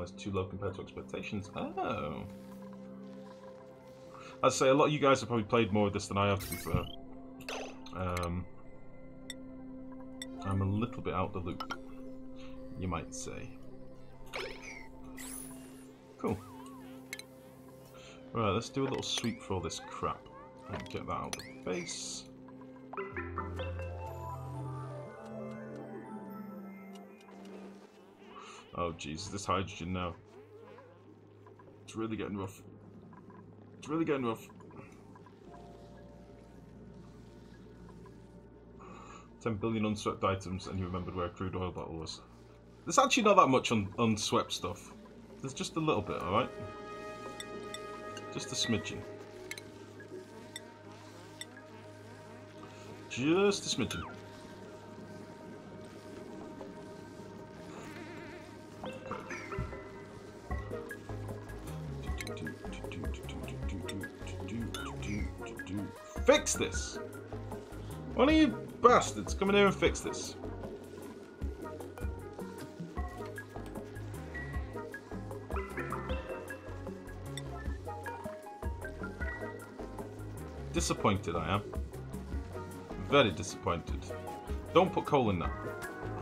it's too low compared to expectations. Oh. I'd say a lot of you guys have probably played more of this than I have, to be fair. I'm a little bit out the loop, you might say. Cool. Right, let's do a little sweep for all this crap. And get that out of the base. Oh Jesus, this hydrogen now. It's really getting rough. It's really getting rough. 10 billion unswept items, and you remembered where a crude oil bottle was. There's actually not that much unswept stuff. There's just a little bit, alright? Just a smidgen. Just a smidgen. Fix this! One of you bastards come in here and fix this. Disappointed I am. Very disappointed. Don't put coal in that.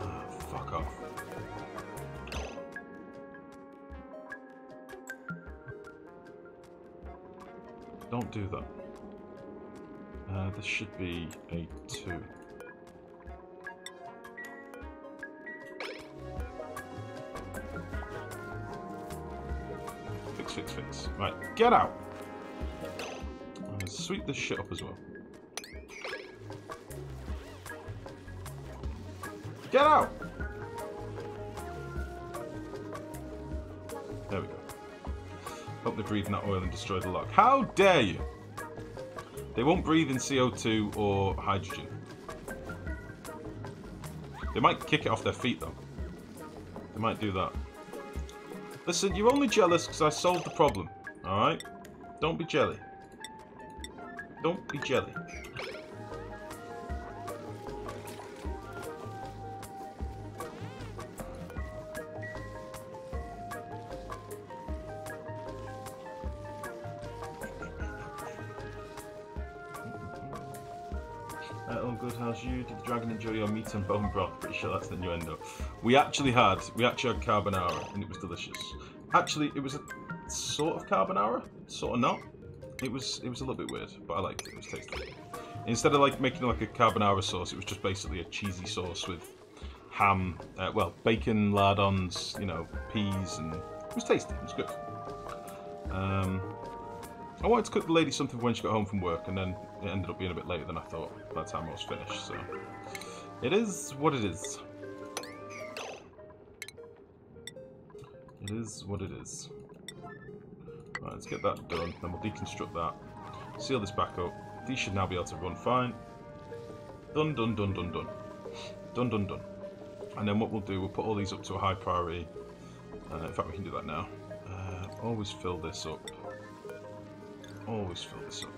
Oh, fuck off. Don't do that. This should be a 2. Fix, fix, fix. Right, get out! Sweep this shit up as well. Get out! There we go. Hope they breathe in that oil and destroy the lock. How dare you! They won't breathe in CO2 or hydrogen. They might kick it off their feet though. They might do that. Listen, you're only jealous because I solved the problem. Alright? Don't be jelly. Don't be jelly. All good, how's you? Did the dragon enjoy your meat and bone broth? Pretty sure that's the innuendo. We actually had carbonara, and it was delicious. Actually, it was a sort of carbonara, sort of not. It was a little bit weird, but I liked it. It was tasty. Instead of like making like a carbonara sauce, it was just basically a cheesy sauce with ham, well, bacon, lardons, you know, peas, and it was tasty. It was good. I wanted to cook the lady something when she got home from work, and then it ended up being a bit later than I thought by the time I was finished. So it is what it is. It is what it is. Right, let's get that done, then we'll deconstruct that, seal this back up. These should now be able to run fine. Done, done, done, done, done. Done, done, done. And then what we'll do, we'll put all these up to a high priority. In fact, we can do that now. Always fill this up. Always fill this up.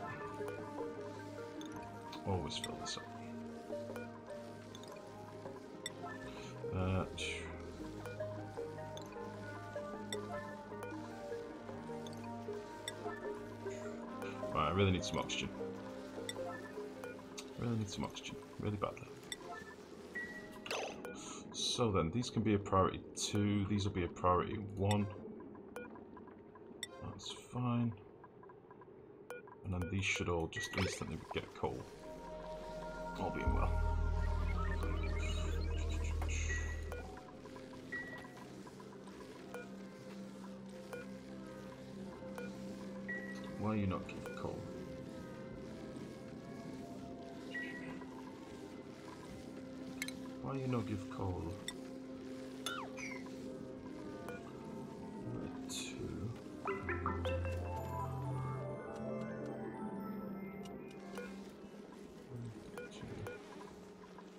Always fill this up. Right, I really need some oxygen. Really need some oxygen. Really badly. So then, these can be a priority 2. These will be a priority 1. That's fine. And then these should all just instantly get coal. All being well. Why are you not giving coal? Why are you not give coal? 2.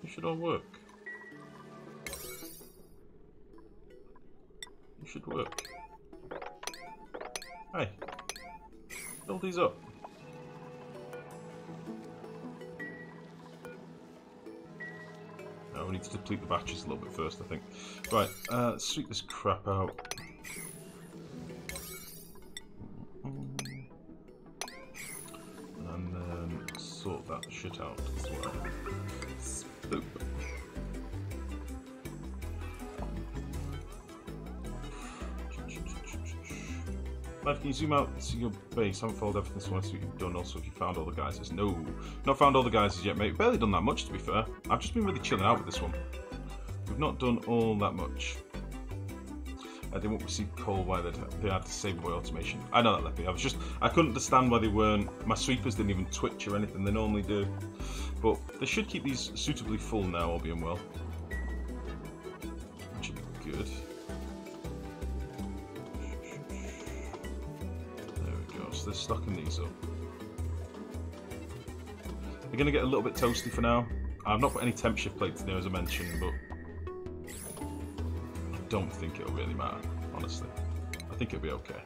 You should all work. You should work. Hey. Fill these up. No, we need to deplete the batteries a little bit first, I think. Right, let's sweep this crap out. sort that shit out as well. Spoop. Life, can you zoom out to your base? Haven't followed everything so much you've done. Also, if you found all the guys. No, not found all the guys yet, mate. Barely done that much, to be fair. I've just been really chilling out with this one. We've not done all that much. They won't receive coal why they had to save away automation. I know that, Leppy. I couldn't understand why they weren't. My sweepers didn't even twitch or anything. They normally do. But they should keep these suitably full now, all being well. That should be good. They're stocking these up. They're going to get a little bit toasty for now. I've not put any temp shift plates in there as I mentioned, but I don't think it'll really matter, honestly. I think it'll be okay.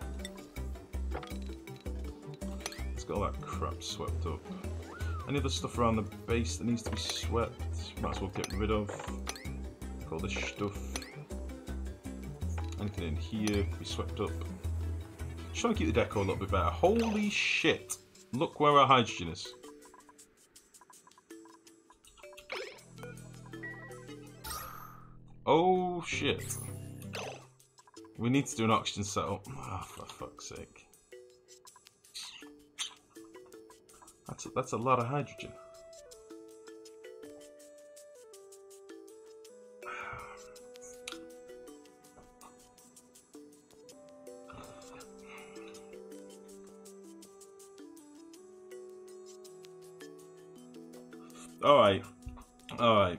Let's get all that crap swept up. Any other stuff around the base that needs to be swept, might as well get rid of. All this stuff. Anything in here be swept up. Just trying to keep the deco a little bit better. Holy shit! Look where our hydrogen is. Oh shit. We need to do an oxygen setup. Oh, for fuck's sake. That's a lot of hydrogen. Alright. Alright.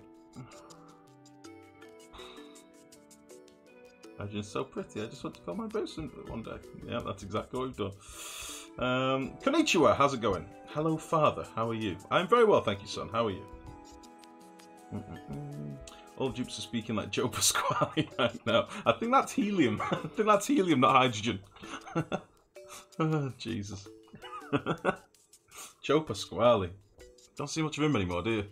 Hydrogen's so pretty, I just want to fill my bosom one day. Yeah, that's exactly what we've done. Konnichiwa, how's it going? Hello, father, how are you? I'm very well, thank you, son. How are you? All dupes are speaking like Joe Pasquale right now. I think that's helium. I think that's helium, not hydrogen. Oh, Jesus. Joe Pasquale. Don't see much of him anymore, do you?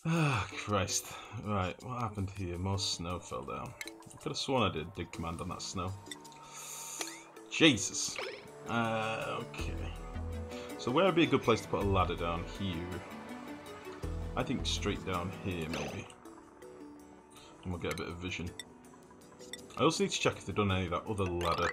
Ah, oh, Christ. Right, what happened here? More snow fell down. I could have sworn I did dig command on that snow. Jesus. Okay. So where would be a good place to put a ladder down here? I think straight down here, maybe. And we'll get a bit of vision. I also need to check if they've done any of that other ladder.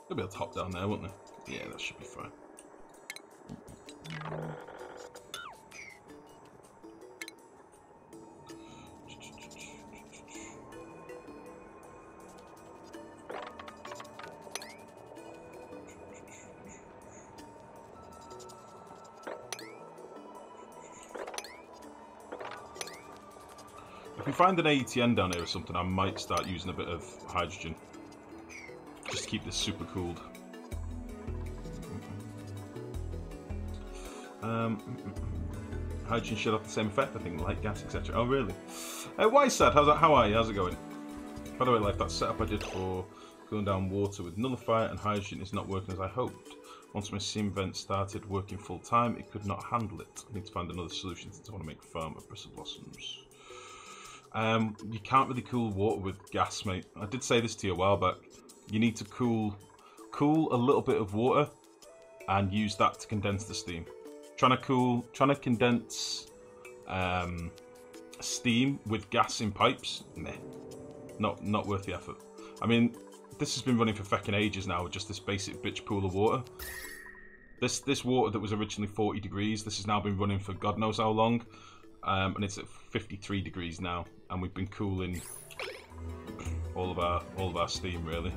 They'll be able to hop down there, won't they? Yeah, that should be fine. If we find an AETN down here or something, I might start using a bit of hydrogen. Just to keep this super cooled. Hydrogen should have the same effect, I think, like gas, etc. Oh, really? Wysad, how are you? How's it going? By the way, like that setup I did for cooling down water with nullifier and hydrogen is not working as I hoped. Once my steam vent started working full time, it could not handle it. I need to find another solution since I want to make a farm of bristle blossoms. You can't really cool water with gas, mate. I did say this to you a while back. You need to cool a little bit of water and use that to condense the steam. Trying to condense steam with gas in pipes, nah, not worth the effort. I mean, this has been running for feckin' ages now with just this basic bitch pool of water. This water that was originally 40 degrees, this has now been running for God knows how long, and it's at 53 degrees now, and we've been cooling all of our steam really.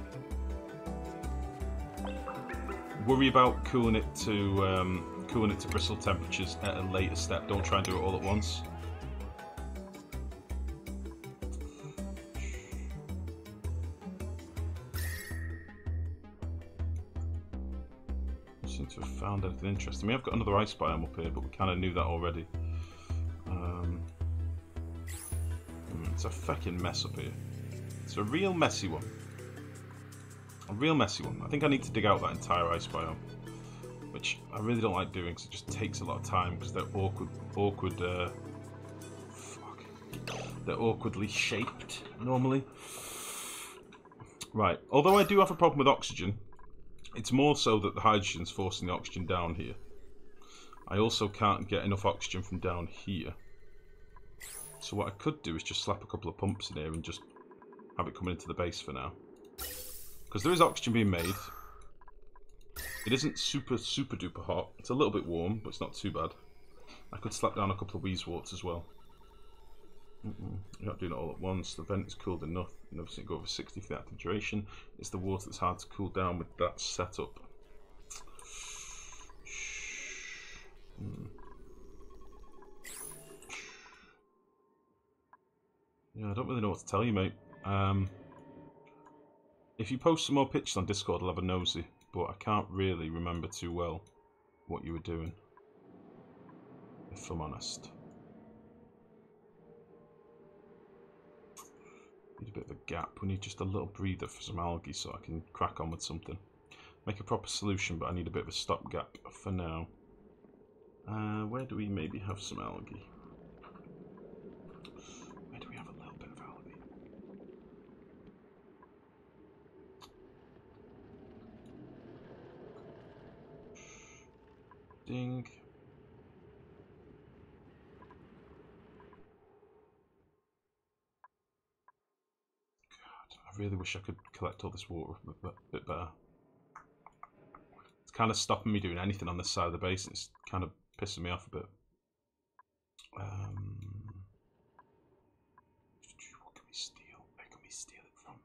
Worry about cooling it to bristle temperatures at a later step. Don't try and do it all at once. I seem to have found anything interesting. We have got another ice biome up here, but we kind of knew that already. It's a fucking mess up here. It's a real messy one. A real messy one. I think I need to dig out that entire ice biome, which I really don't like doing because it just takes a lot of time because they're awkward. Fuck. They're awkwardly shaped, normally. Right, although I do have a problem with oxygen, it's more so that the hydrogen's forcing the oxygen down here. I also can't get enough oxygen from down here. So what I could do is just slap a couple of pumps in here and just have it coming into the base for now. Because there is oxygen being made. It isn't super duper hot. It's a little bit warm, but it's not too bad. I could slap down a couple of wheezeworts as well. You're not doing it all at once. The vent is cooled enough. You never see it go over 60 for the active duration. It's the water that's hard to cool down with that setup. Yeah, I don't really know what to tell you, mate. If you post some more pictures on Discord, I'll have a nosy, but I can't really remember too well what you were doing, if I'm honest. Need a bit of a gap. We need just a little breather for some algae so I can crack on with something. Make a proper solution, but I need a bit of a stopgap for now. Where do we maybe have some algae? Where do we have a little bit of algae? Ding. God, I really wish I could collect all this water a bit better. It's kind of stopping me doing anything on this side of the base. It's kind of pissing me off a bit. What can we steal? Where can we steal it from?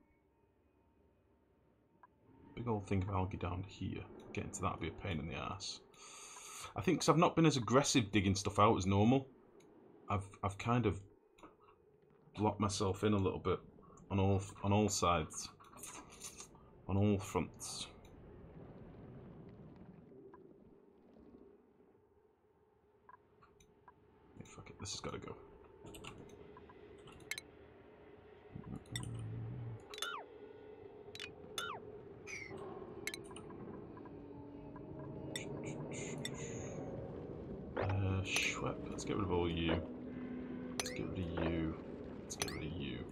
Big old thing of algae down here. Getting to that would be a pain in the ass. I think because I've not been as aggressive digging stuff out as normal, I've kind of blocked myself in a little bit on all sides, on all fronts. Yeah, fuck it, this has got to go. Schwepp, let's get rid of all you. Let's get rid of you. Let's get rid of you.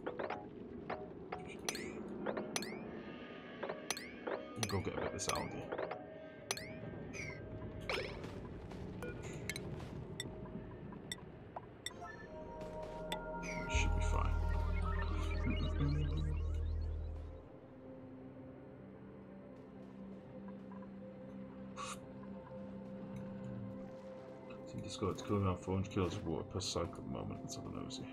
And go get a bit of this algae. Should be fine. Discord, it's cooling around 400 kilos of water per cycle at the moment. Let's have a nosy.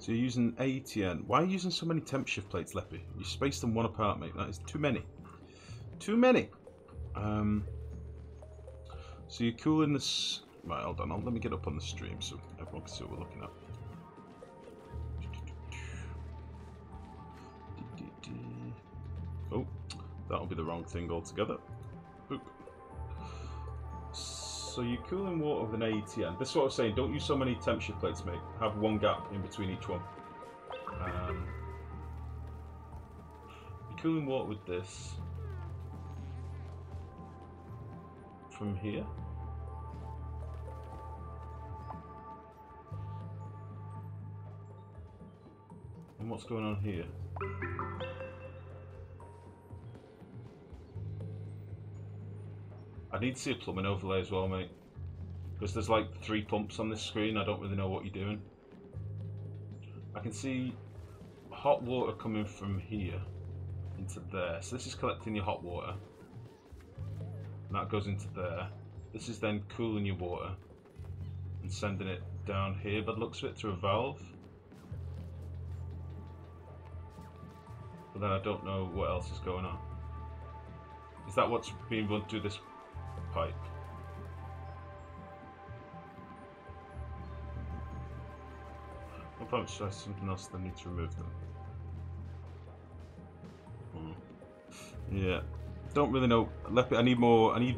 So you're using ATN. Why are you using so many temp shift plates, Leppy? You spaced them one apart, mate. That is too many. Too many! So you're cooling this... Right, hold on. Let me get up on the stream so everyone can see what we're looking at. Oh, that'll be the wrong thing altogether. Boop. So you're cooling water with an ATN. This is what I was saying. Don't use so many temp shift plates, mate. Have one gap in between each one. You're cooling water with this from here. And what's going on here? I need to see a plumbing overlay as well, mate. Because there's like 3 pumps on this screen, I don't really know what you're doing. I can see hot water coming from here into there. So this is collecting your hot water. And that goes into there. This is then cooling your water and sending it down here by the looks of it through a valve. But then I don't know what else is going on. Is that what's being run through this pipe? What about should I something else that I need to remove them? Yeah. Don't really know. I need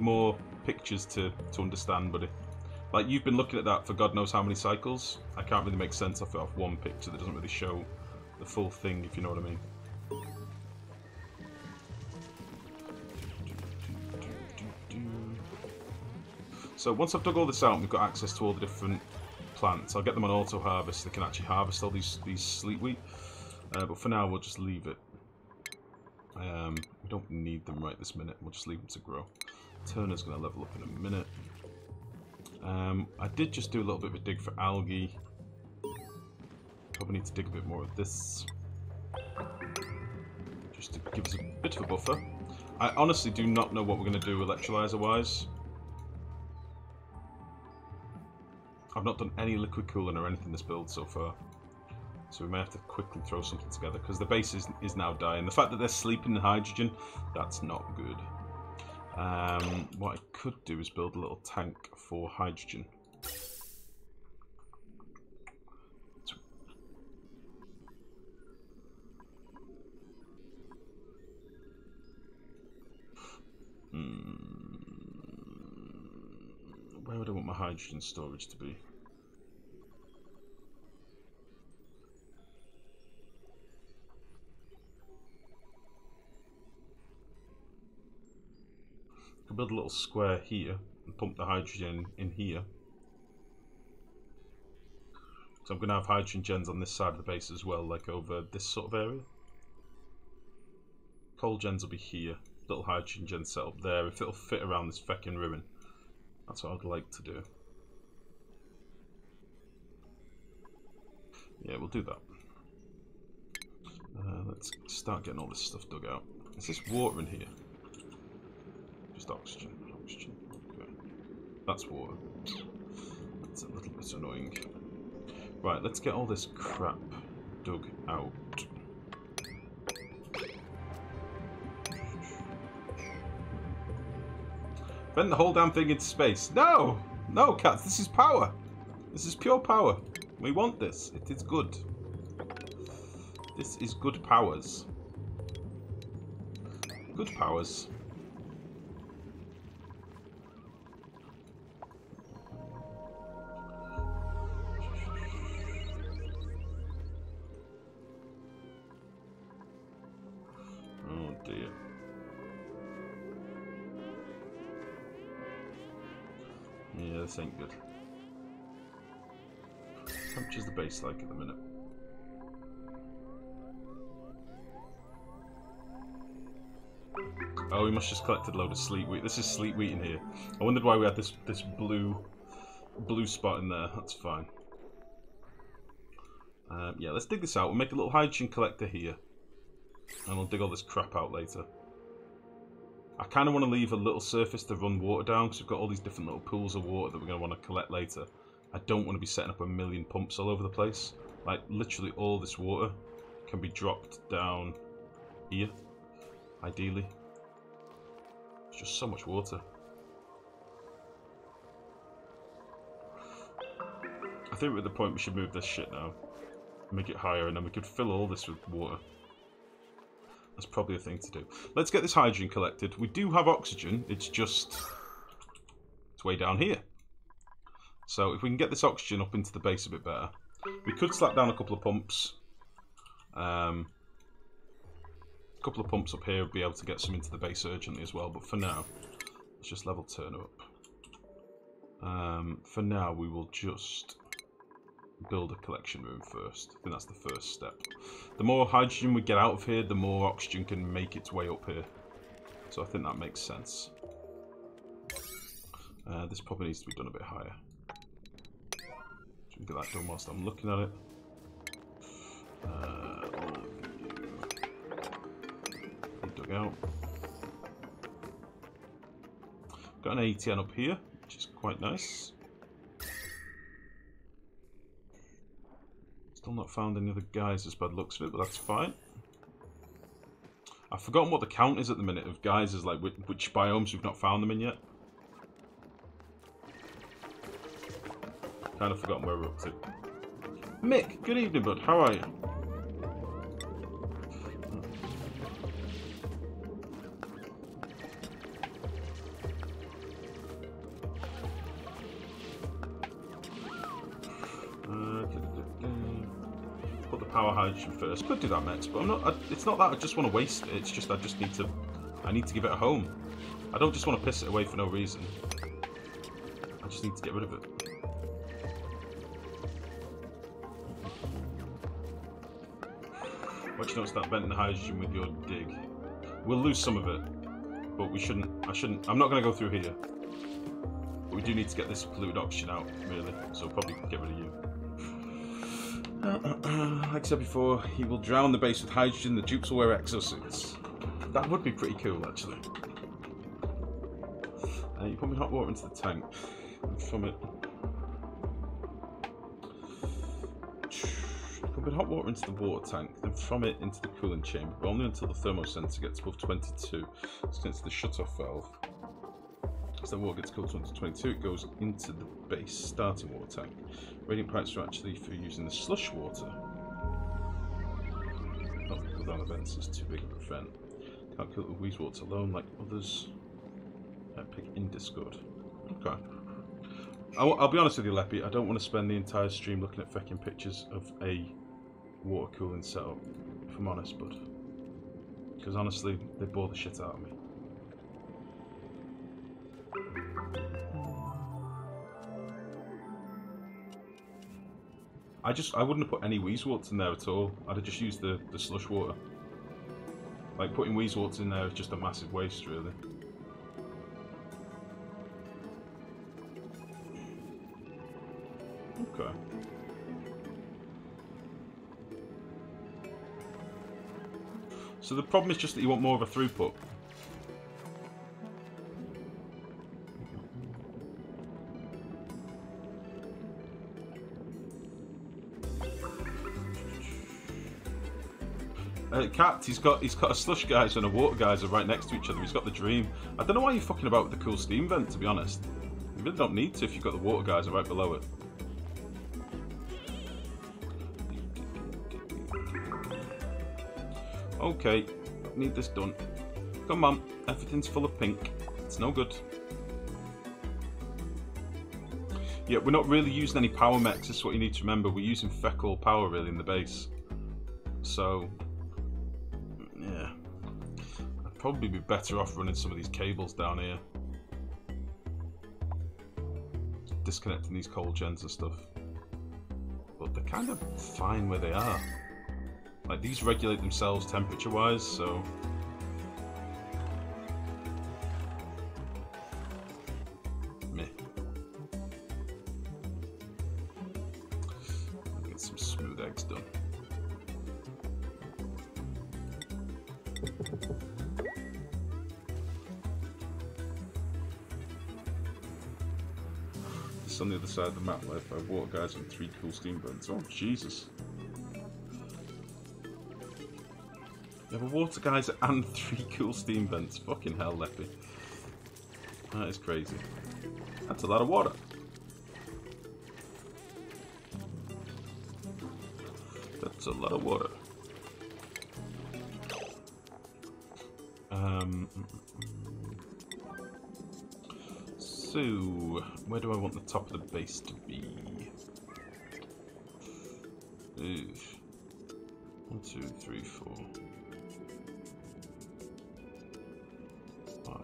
more pictures to understand, buddy. Like you've been looking at that for God knows how many cycles. I can't really make sense of it off one picture that doesn't really show the full thing, if you know what I mean. So once I've dug all this out and we've got access to all the different plants, I'll get them on auto harvest. They can actually harvest all these sleet wheat, but for now we'll just leave it. We don't need them right this minute. We'll just leave them to grow. Turner's going to level up in a minute. I did just do a little bit of a dig for algae. Probably need to dig a bit more of this, just to give us a bit of a buffer. I honestly do not know what we're going to do electrolyzer-wise. I've not done any liquid cooling or anything this build so far, so we may have to quickly throw something together because the base is now dying. The fact that they're sleeping in hydrogen, that's not good. What I could do is build a little tank for hydrogen. Where would I want my hydrogen storage to be? I could build a little square here and pump the hydrogen in here. So I'm going to have hydrogen gens on this side of the base as well, like over this sort of area. Coal gens will be here. Little hydrogen gen set up there, if it'll fit around this feckin' ruin. That's what I'd like to do. Yeah, we'll do that. Let's start getting all this stuff dug out. Is this water in here? Just oxygen. Oxygen. Okay. That's water. That's a little bit annoying. Right, let's get all this crap dug out. Vent the whole damn thing into space. No! No, cats, this is power. This is pure power. We want this. It is good. This is good powers. Good powers. Oh dear. Yeah, this ain't good. How much is the base like at the minute? Oh, we must just collected a load of sleet wheat. This is sleet wheat in here. I wondered why we had this blue spot in there. That's fine. Yeah, let's dig this out. We'll make a little hydrogen collector here, and we'll dig all this crap out later. I kind of want to leave a little surface to run water down because we've got all these different little pools of water that we're going to want to collect later. I don't want to be setting up a million pumps all over the place. Like, literally all this water can be dropped down here, ideally. It's just so much water. I think we're at the point we should move this shit now. Make it higher, and then we could fill all this with water. That's probably a thing to do. Let's get this hydrogen collected. We do have oxygen, it's just... it's way down here. So if we can get this oxygen up into the base a bit better. We could slap down a couple of pumps. A couple of pumps up here would be able to get some into the base urgently as well, but for now, let's just level Turner up. For now, we will just build a collection room first. I think that's the first step. The more hydrogen we get out of here, the more oxygen can make its way up here. So I think that makes sense. This probably needs to be done a bit higher. So we can get that done whilst I'm looking at it. Dug out. Got an ATN up here, which is quite nice. Still not found any other geysers by the looks of it, but that's fine. I've forgotten what the count is at the minute of geysers, like which biomes we've not found them in yet. Kind of forgotten where we're up to. Mick, good evening, bud. How are you? power hydrogen first. Could do that next, but I'm not. It's not that I just want to waste it. It's just I just need to. I need to give it a home. I don't just want to piss it away for no reason. I just need to get rid of it. Watch you don't start venting the hydrogen with your dig. We'll lose some of it, but we shouldn't. I shouldn't. I'm not going to go through here. But we do need to get this polluted oxygen out, really. So we'll probably get rid of you. Like I said before, he will drown the base with hydrogen. The dupes will wear exosuits. That would be pretty cool, actually. You put me hot water into the tank, and from it, put hot water into the water tank, then from it into the cooling chamber, but only until the thermosensor gets above 22. It's connected to the shut-off valve. As the water gets cooled to 22, it goes into the base starting water tank. Radiant pipes are actually for using the slush water. Oh, cool down events is too big of a vent. Can't cool it with wheeze water alone like others. Epic in Discord. Okay. I'll be honest with you, Leppy, I don't want to spend the entire stream looking at fucking pictures of a water cooling setup, if I'm honest, bud. Because honestly, they bore the shit out of me. I wouldn't have put any wheeze water in there at all. I'd have just used the slush water. Like, putting wheeze water in there is just a massive waste, really. Okay. So the problem is just that you want more of a throughput. Cat, he's got a slush geyser and a water geyser right next to each other. He's got the dream. I don't know why you're fucking about with the cool steam vent, to be honest. You really don't need to if you've got the water geyser right below it. Okay, need this done. Come on, everything's full of pink. It's no good. Yeah, we're not really using any power mechs, this is what you need to remember. We're using fecal power really in the base. So, yeah. I'd probably be better off running some of these cables down here. Disconnecting these coal gens and stuff. But they're kind of fine where they are. Like, these regulate themselves temperature-wise, so... Meh. Get some smooth eggs done. It's on the other side of the map, led by water guys and 3 cool steam vents. Oh, Jesus. You have a water geyser and 3 cool steam vents. Fucking hell, Leppy. That is crazy. That's a lot of water. That's a lot of water. So, where do I want the top of the base to be? 1, 2, 3, 4. 5.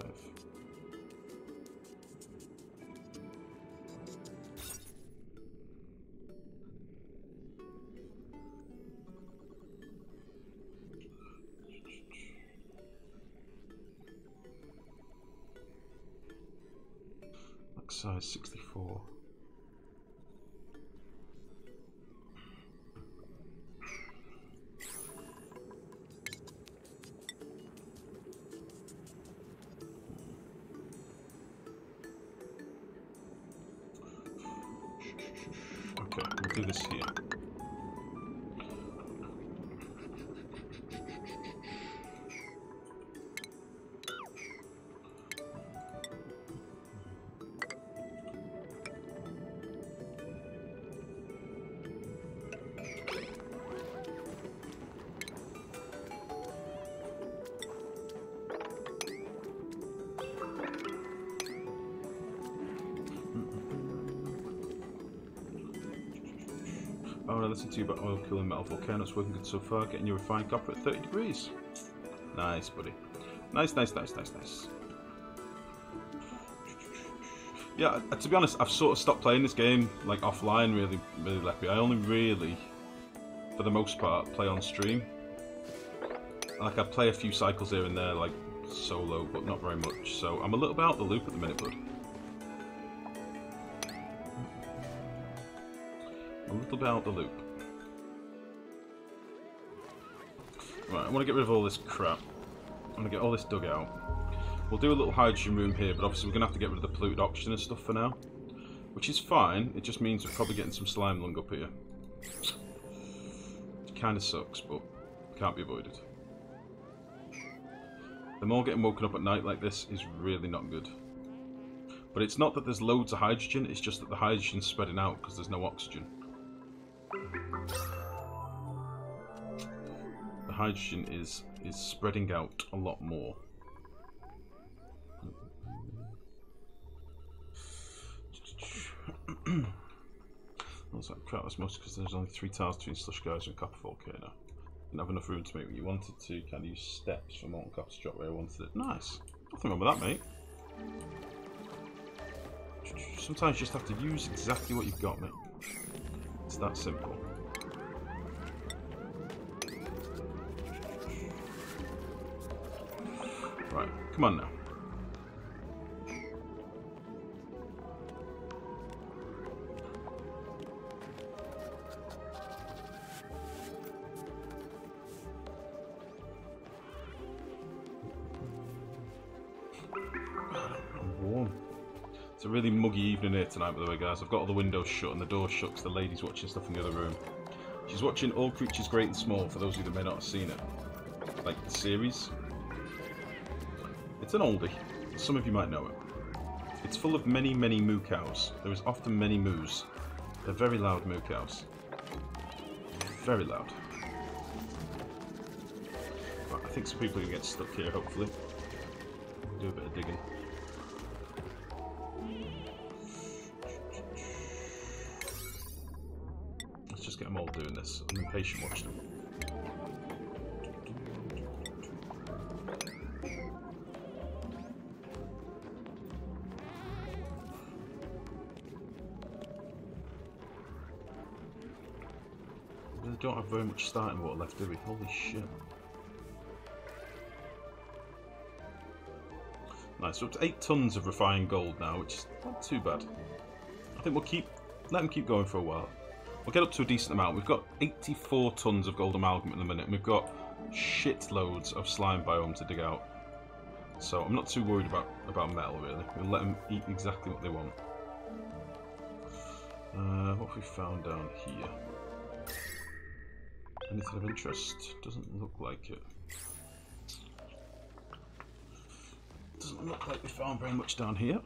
Max size 64. We'll do this here. Oh, no, listen to you about oil cooling metal volcano. It's working good so far. Getting your refined copper at 30 degrees. Nice, buddy. Nice, nice, nice, nice, nice. Yeah, to be honest, I've sort of stopped playing this game, like, offline, really, Leppy. I only really, for the most part, play on stream. Like, I play a few cycles here and there, like, solo, but not very much. So, I'm a little bit out the loop at the minute, bud. A little bit out the loop. Right, I want to get rid of all this crap. I want to get all this dug out. We'll do a little hydrogen room here, but obviously we're going to have to get rid of the polluted oxygen and stuff for now. Which is fine, it just means we're probably getting some slime lung up here. It kind of sucks, but can't be avoided. Them all getting woken up at night like this is really not good. But it's not that there's loads of hydrogen, it's just that the hydrogen's spreading out because there's no oxygen. The hydrogen is spreading out a lot more. That's like crap, that's mostly because there's only 3 tiles between slush geyser and copper volcano. Didn't have enough room to make what you wanted to. Kind of use steps for molten copper to drop where I wanted it. Nice. Nothing wrong with that, mate. Sometimes you just have to use exactly what you've got, mate. It's that simple. Right, come on now. It's a really muggy evening here tonight, by the way, guys. I've got all the windows shut and the door shut because the lady's watching stuff in the other room. She's watching All Creatures Great and Small, for those of you that may not have seen it. Like, the series. It's an oldie. Some of you might know it. It's full of many, many moo cows. There is often many moos. They're very loud moo cows. Very loud. Right, I think some people are going to get stuck here, hopefully. Do a bit of digging. Get them all doing this. I'm impatient watching them. We don't have very much starting water left, do we? Holy shit. Nice, so up to 8 tons of refined gold now, which is not too bad. I think we'll let them keep going for a while. We'll get up to a decent amount. We've got 84 tons of gold amalgam at the minute, and we've got shitloads of slime biome to dig out. So I'm not too worried about metal, really. We'll let them eat exactly what they want. What have we found down here? Anything of interest? Doesn't look like it. Doesn't look like we found very much down here.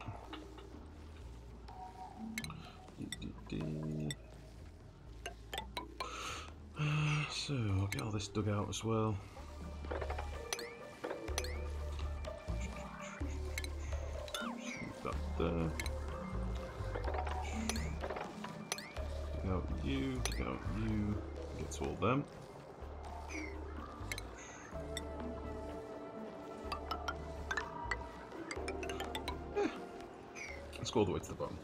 So, I'll get all this dug out as well. Move that there. Dig out you, dig out you, get to all them. Yeah. Let's go all the way to the bottom.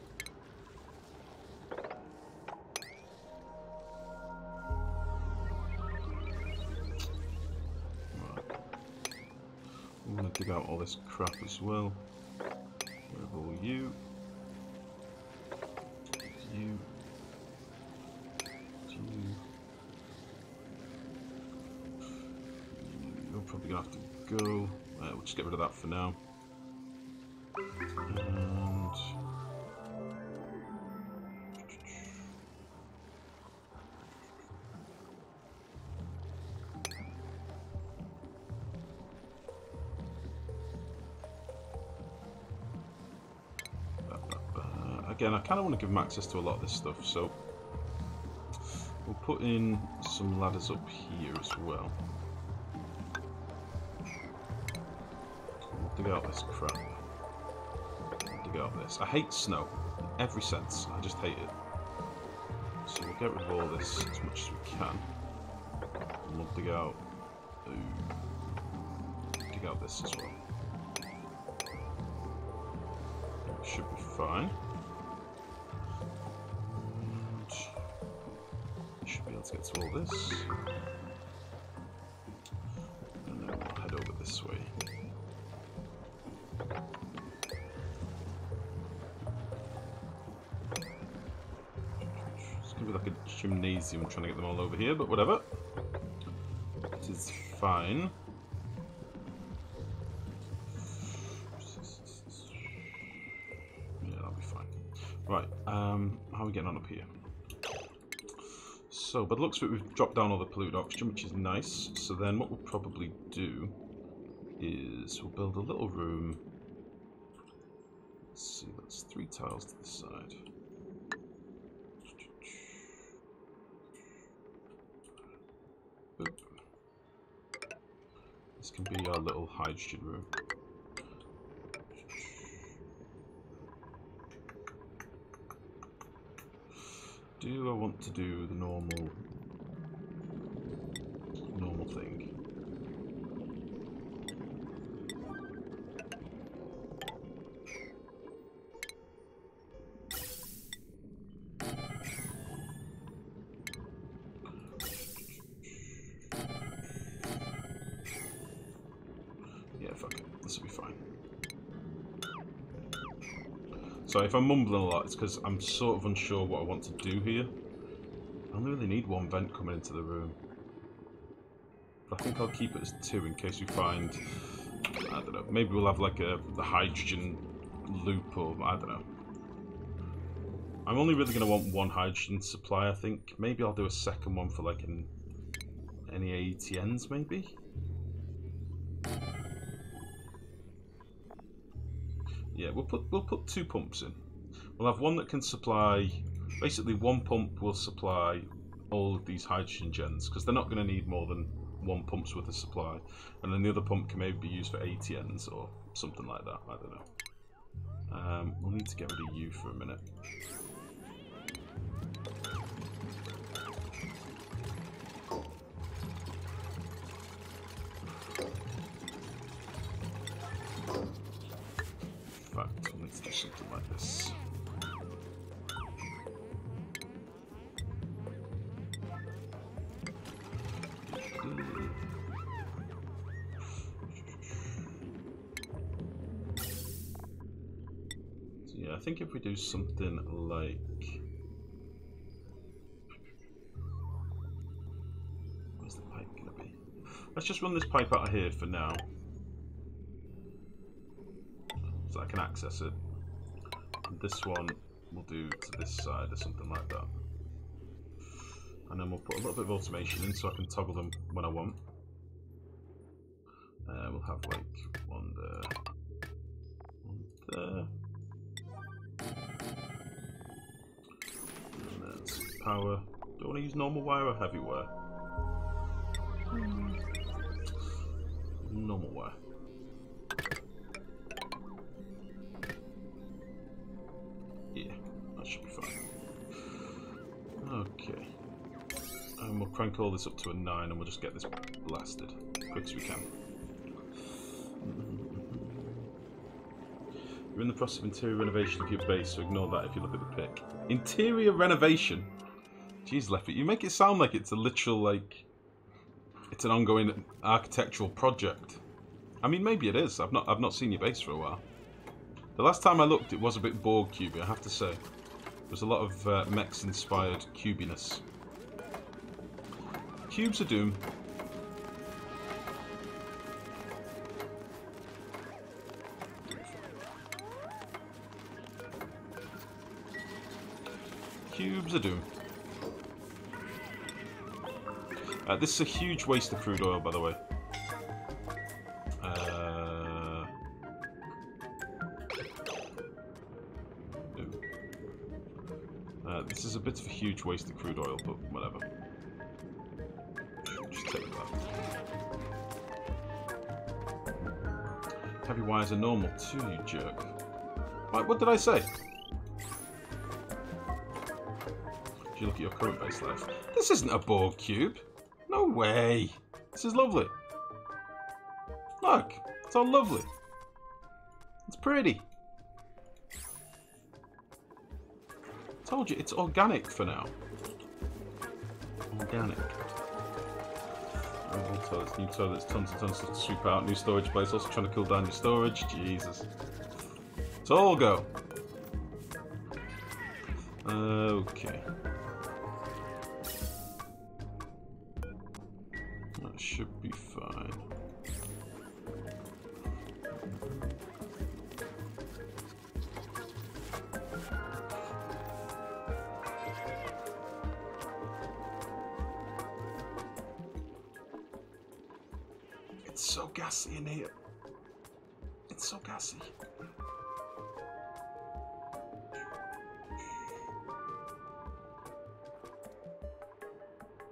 I'm going to dig out all this crap as well. Where have all you? You. You're probably going to have to go. We'll just get rid of that for now. And again, I kind of want to give them access to a lot of this stuff, so we'll put in some ladders up here as well. We'll dig out this crap. We'll dig out this. I hate snow in every sense. I just hate it. So we'll get rid of all this as much as we can. And we'll dig out this as well. That should be fine. And should be able to get to all this. And then we'll head over this way. It's gonna be like a gymnasium trying to get them all over here, but whatever. It is fine. Yeah, that'll be fine. Right, how are we getting on up here? So, by the looks of it, we've dropped down all the polluted oxygen, which is nice. So then what we'll probably do is we'll build a little room. Let's see, that's 3 tiles to the side. Oop. This can be our little hydrogen room. Do I want to do the normal thing? Yeah, fuck it. This will be fine. So if I'm mumbling a lot, it's because I'm sort of unsure what I want to do here. I only really need 1 vent coming into the room. But I think I'll keep it as 2 in case we find, I don't know, maybe we'll have like the hydrogen loop, or I don't know. I'm only really going to want 1 hydrogen supply, I think. Maybe I'll do a second one for like any ATNs, maybe? Yeah, we'll put 2 pumps in. We'll have one that can supply, basically 1 pump will supply all of these hydrogen gens, because they're not going to need more than 1 pump's worth of supply. And then the other pump can maybe be used for ATNs or something like that, I don't know. We'll need to get rid of you for a minute. Let's do something like this. So yeah, I think if we do something like, where's the pipe gonna be? Let's just run this pipe out of here for now, so I can access it. And this one we'll do to this side or something like that. And then we'll put a little bit of automation in so I can toggle them when I want. We'll have like 1 there, 1 there. And there's power. Do I want to use normal wire or heavy wire? Normal wire. Yeah, that should be fine. Okay. And we'll crank all this up to a 9 and we'll just get this blasted as quick as we can. You're in the process of interior renovation of your base, so ignore that if you look at the pic. Interior renovation? Jeez, Leffy, you make it sound like it's a literal, like, it's an ongoing architectural project. I mean, maybe it is. I've not seen your base for a while. The last time I looked, it was a bit Borg cubey, I have to say. There's a lot of mechs-inspired cubiness. Cubes of Doom. Cubes of Doom. This is a huge waste of crude oil, by the way. This is a bit of a huge waste of crude oil, but whatever. Just take that. Heavy wires are normal too, you jerk. What did I say? If you look at your current base life. This isn't a bored cube. No way. This is lovely. Look, it's all lovely. It's pretty. Told you, it's organic for now. Organic. Oh, toilets, new toilets, tons and tons to sweep out, new storage place, also trying to cool down your storage. Jesus. It's all go. Okay. That should be fine. It's so gassy in here. It's so gassy.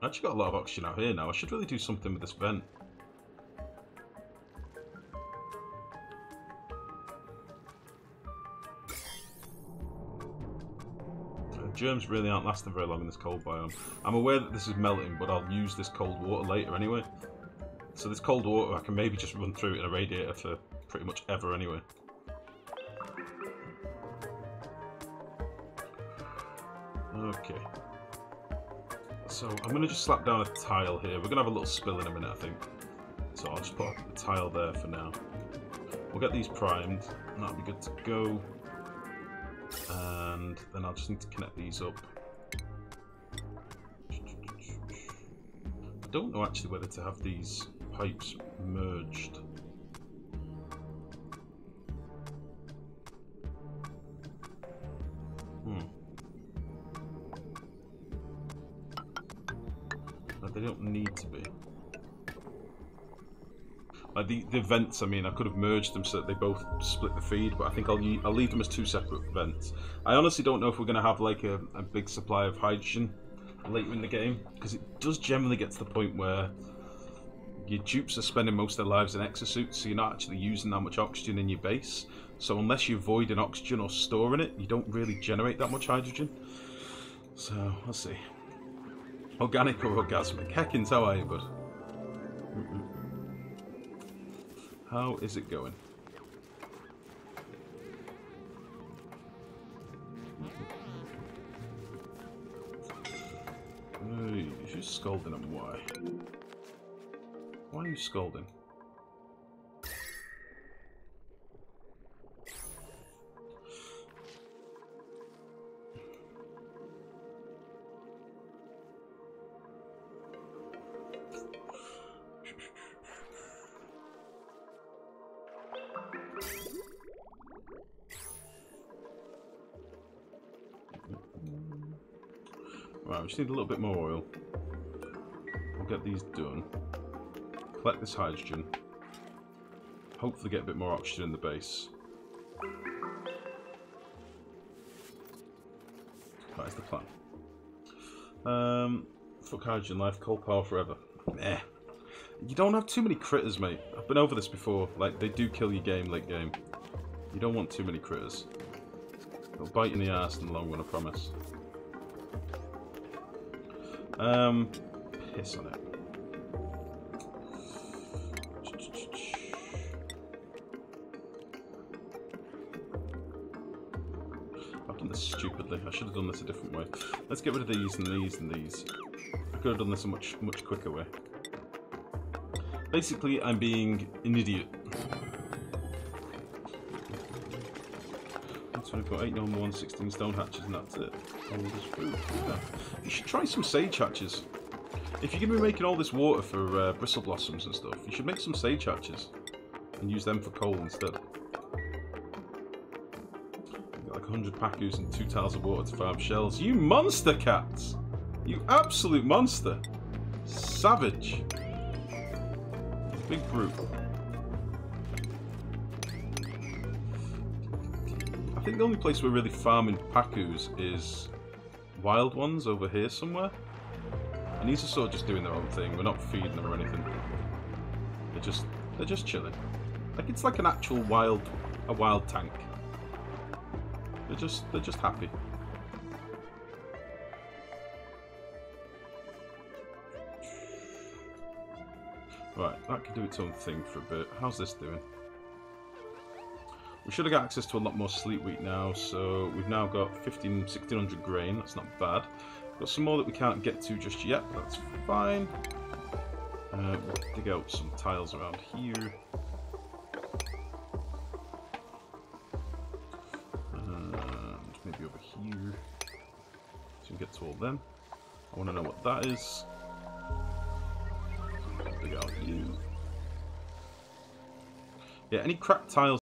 I actually got a lot of oxygen out here now. I should really do something with this vent. Germs really aren't lasting very long in this cold biome. I'm aware that this is melting, but I'll use this cold water later anyway. So this cold water, I can maybe just run through it in a radiator for pretty much ever anyway. Okay. So I'm going to just slap down a tile here. We're going to have a little spill in a minute, I think. So I'll just put a tile there for now. We'll get these primed, and that'll be good to go. And then I'll just need to connect these up. I don't know actually whether to have these pipes merged. No, they don't need to be. Like the vents, I mean, I could have merged them so that they both split the feed, but I think I'll leave them as two separate vents. I honestly don't know if we're going to have like a big supply of hydrogen later in the game, because it does generally get to the point where your dupes are spending most of their lives in exosuits, so you're not actually using that much oxygen in your base. So unless you're voiding oxygen or storing it, you don't really generate that much hydrogen. So, let's see. Organic or orgasmic? Heckins, how are you, bud? How is it going? Who's scolding and why? Why are you scolding? Right, we just need a little bit more oil. We'll get these done. Collect this hydrogen. Hopefully get a bit more oxygen in the base. That is the plan. Fuck hydrogen life, coal power forever. Meh. You don't have too many critters, mate. I've been over this before. Like, they do kill your game late game. You don't want too many critters. They'll bite you in the arse in the long run, I promise. Piss on it. I've done this stupidly. I should have done this a different way. Let's get rid of these and these and these. I could have done this a much quicker way. Basically, I'm being an idiot. That's 24, 8 normal ones, 16 stone hatches, and that's it. Yeah. You should try some sage hatches. If you're going to be making all this water for bristle blossoms and stuff, you should make some sage hatches and use them for coal instead. You've got like 100 pacus and 2 tiles of water to farm shells. You monster cats! You absolute monster! Savage! Big brute. I think the only place we're really farming pacus is wild ones over here somewhere. And these are sort of just doing their own thing. We're not feeding them or anything. They're just chilling. Like it's like an actual wild tank. They're just happy. Right, that can do its own thing for a bit. How's this doing? We should have got access to a lot more sleep wheat now, so we've now got 1600 grain. That's not bad. Got some more that we can't get to just yet, but that's fine. We'll dig out some tiles around here. And maybe over here. So we can get to all them. I want to know what that is. So dig out you. Yeah, any cracked tiles